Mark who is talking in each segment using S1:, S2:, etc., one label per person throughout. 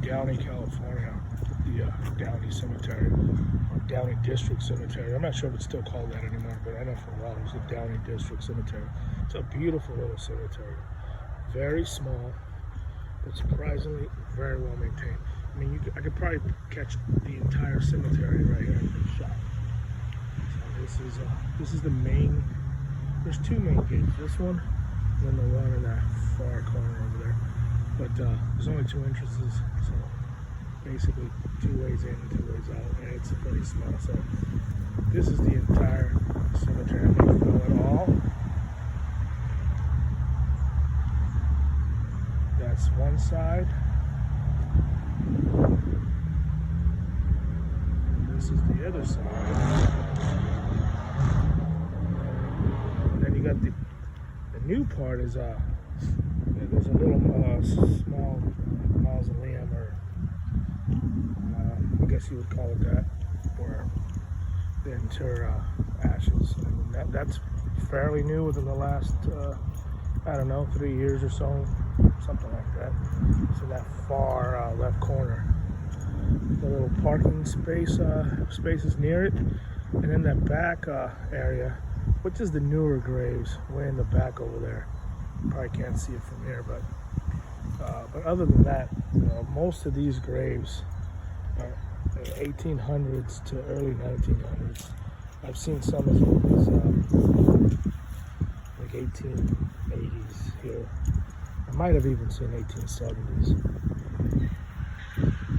S1: Downey, California, the Downey Cemetery, or Downey District Cemetery. I'm not sure if it's still called that anymore, but I know for a while it was the Downey District Cemetery. It's a beautiful little cemetery. Very small, but surprisingly very well maintained. I mean, I could probably catch the entire cemetery right here in the shot. So this is the main. There's two main gates. This one, and then the one in that far corner over there. But there's only two entrances, so basically 2 ways in, 2 ways out, and it's pretty small. So this is the entire cemetery. I don't know it all. That's one side. This is the other side. And then you got the new part is there's a little small mausoleum, or I guess you would call it that, where they inter ashes. And that's fairly new, within the last I don't know, 3 years or so, something like that. So that far left corner, the little parking spaces near it, and then that back area, which is the newer graves, way in the back over there. You probably can't see it from here, but other than that, most of these graves are 1800s to early 1900s. I've seen some as old as like 1880s here. I might have even seen 1870s.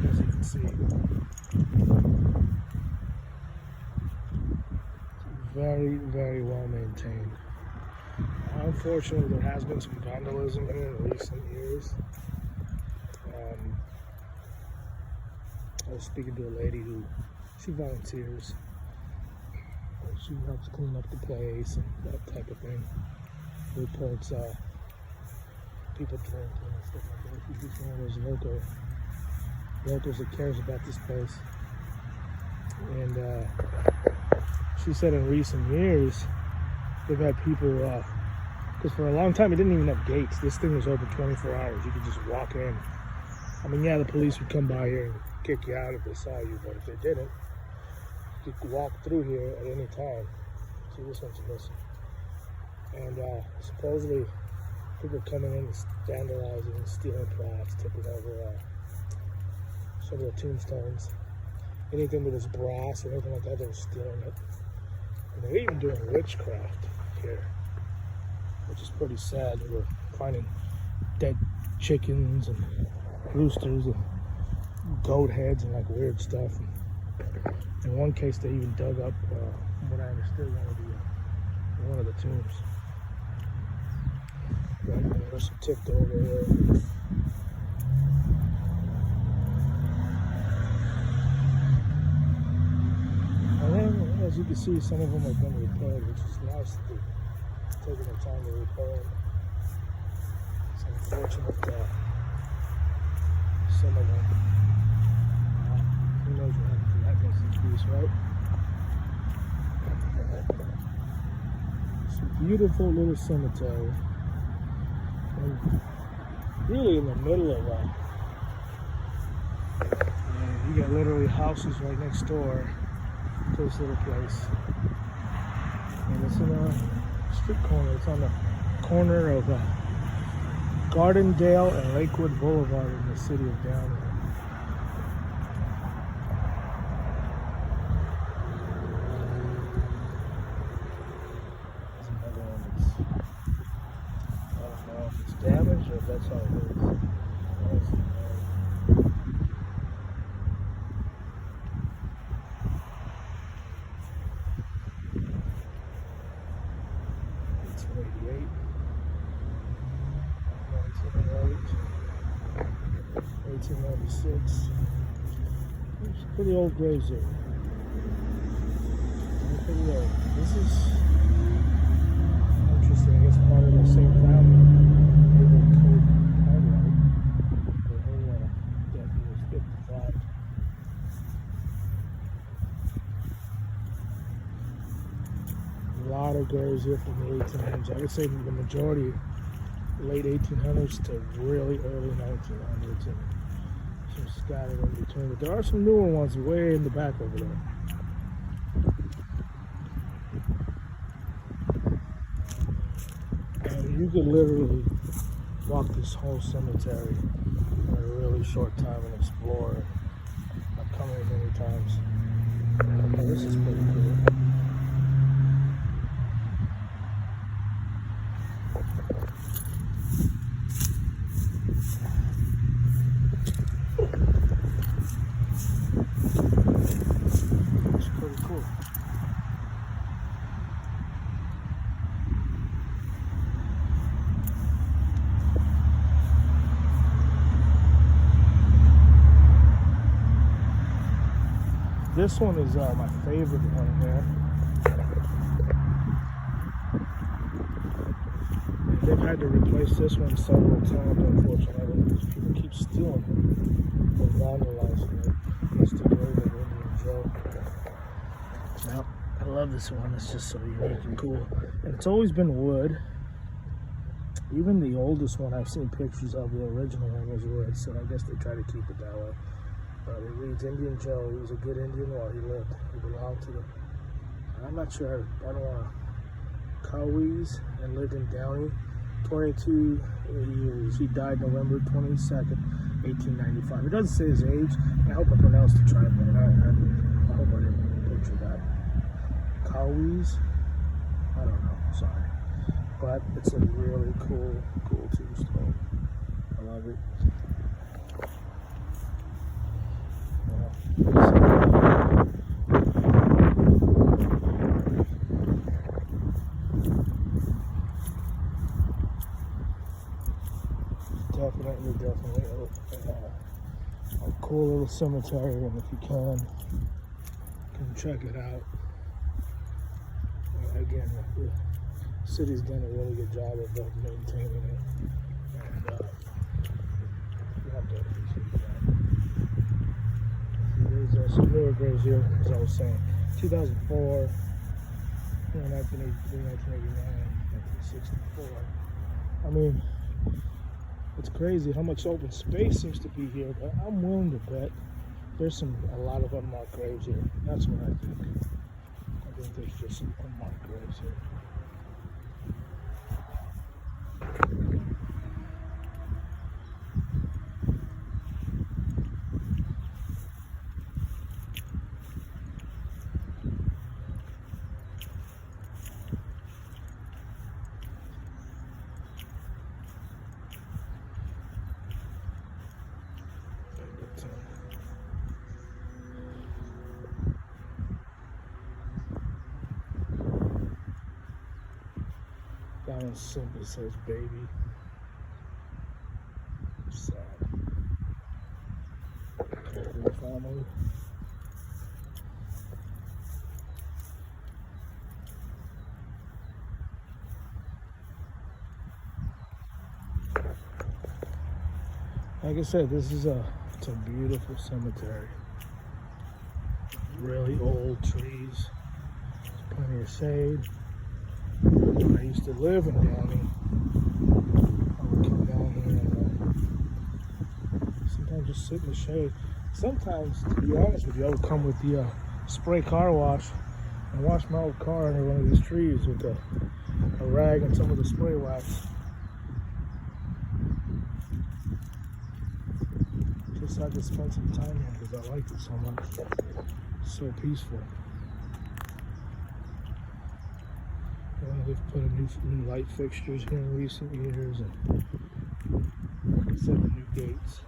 S1: As you can see, very, very well maintained. Unfortunately, there has been some vandalism in recent years. I was speaking to a lady who, she volunteers. She helps clean up the place and that type of thing. Reports people drinking and stuff like that. She's just one of those locals that cares about this place. And she said in recent years, they've had people, because for a long time it didn't even have gates. This thing was open 24 hours. You could just walk in. I mean, yeah, the police would come by here and kick you out if they saw you, but if they didn't, you could walk through here at any time. See, this one's missing. And supposedly, people coming in and vandalizing, stealing plaques, tipping over some of the tombstones. Anything that was brass or anything like that, they were stealing it. And they're even doing witchcraft here, which is pretty sad. They were finding dead chickens and roosters and goat heads and like weird stuff. And in one case, they even dug up, from what I understood, one of the tombs. But there's some tipped over here. And then, as you can see, some of them have been repaired, which is nice that they're taking their time to repair them. It's unfortunate that some of them, who knows what happened to that missing piece, right? It's a beautiful little cemetery. And really in the middle of you got literally houses right next door to this little place. And it's in a street corner. It's on the corner of Gardendale and Lakewood Boulevard in the city of Downey. There's another one that's, I don't know if it's damaged or if that's how it is. It's 88. 1896. It's pretty old graves here. Pretty old. This is interesting. I guess part of the same family. Naval Code Highlight. But her death was 55. A lot of graves here from the 1800s. I would say the majority late 1800s to really early 1900s, and Some scattered in between, but there are some newer ones way in the back over there. And you could literally walk this whole cemetery in a really short time and explore. I've come here many times. Okay, this is pretty cool. It's pretty cool. This one is my favorite one here. They've had to replace this one several times, unfortunately, because people keep stealing it or vandalizing it. It's the grave of Indian Joe. Now, I love this one. It's just so unique and cool. And it's always been wood. Even the oldest one I've seen pictures of, the original one was wood, so I guess they try to keep it that way. It reads Indian Joe. He was a good Indian while he lived. He belonged to the, I'm not sure, I don't want to, Cowies, and lived in Downey, 22 years. He died November 22nd, 1895. It doesn't say his age, and I hope I pronounced the tribe right. I hope I didn't butcher that. Cowies? I don't know, sorry. But it's a really cool tombstone. I love it. Definitely a cool little cemetery, and if you can check it out. Again, the city's done a really good job of maintaining it, and you have to appreciate that. There's some newer graves here, as I was saying. 2004, 1983, 1989, 1964. I mean, it's crazy how much open space seems to be here, but I'm willing to bet there's a lot of unmarked graves here. That's what I think. I think there's just some unmarked graves here. That one simply says baby. Sad. Family. Like I said, it's a beautiful cemetery. Really old trees. There's plenty of shade. When I used to live in Downey, I would come down here and sometimes just sit in the shade. Sometimes, to be honest with you, I would come with the spray car wash and wash my old car under one of these trees with a rag and some of the spray wax. Just so I could spend some time here because I liked it so much. It's so peaceful. They've put new light fixtures here in recent years, and like I said, the new gates.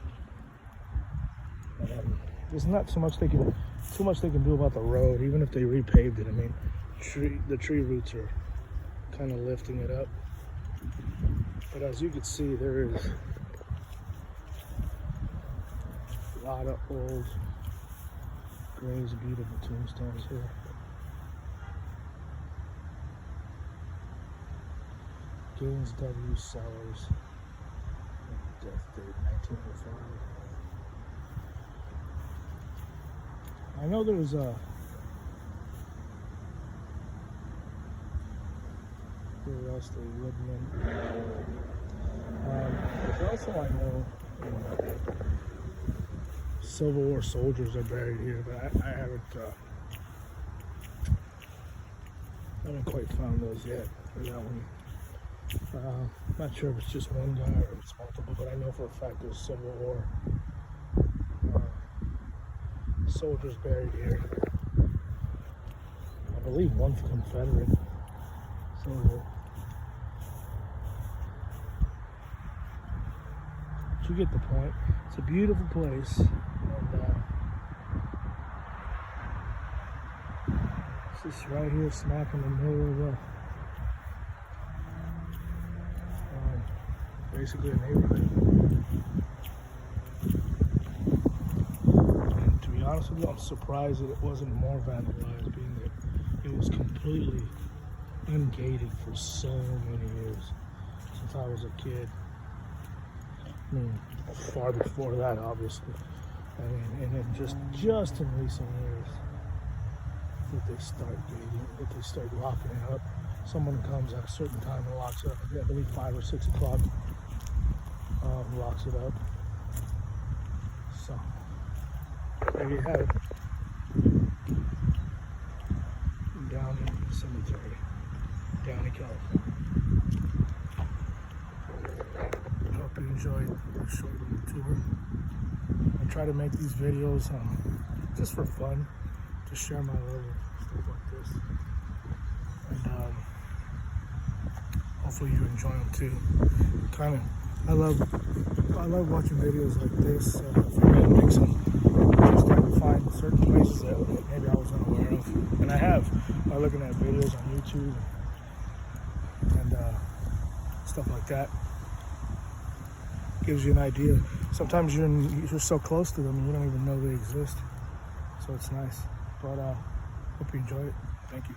S1: There's not too much they can do about the road, even if they repaved it. I mean, the tree roots are kind of lifting it up. But as you can see, there is a lot of old graves, beautiful tombstones here. James W. Sellers, death date 1905. I know there was where else they Woodman. There's also, I know, Civil War soldiers are buried here, but I haven't quite found those yet. Or that one. Not sure if it's just one guy or if it's multiple, but I know for a fact there's Civil War soldiers buried here. I believe one's Confederate soldier. But you get the point. It's a beautiful place, and it's just right here, smack in the middle of the basically a neighborhood. And to be honest with you, I'm surprised that it wasn't more vandalized, being that it was completely ungated for so many years, since I was a kid. I mean, far before that, obviously. I mean, and then just in recent years that they start gating, that they start locking it up. Someone comes at a certain time and locks it up. I believe 5 or 6 o'clock. Locks it up. So there you have it. Downey Cemetery, Downey, California. I hope you enjoyed the short little tour. I try to make these videos just for fun, to share my love of stuff like this. And hopefully you enjoy them too. I love watching videos like this. If you're gonna make some, just trying to find certain places that maybe I was unaware of, and I have by looking at videos on YouTube and stuff like that. Gives you an idea. Sometimes you're so close to them and you don't even know they exist. So it's nice. But hope you enjoy it. Thank you.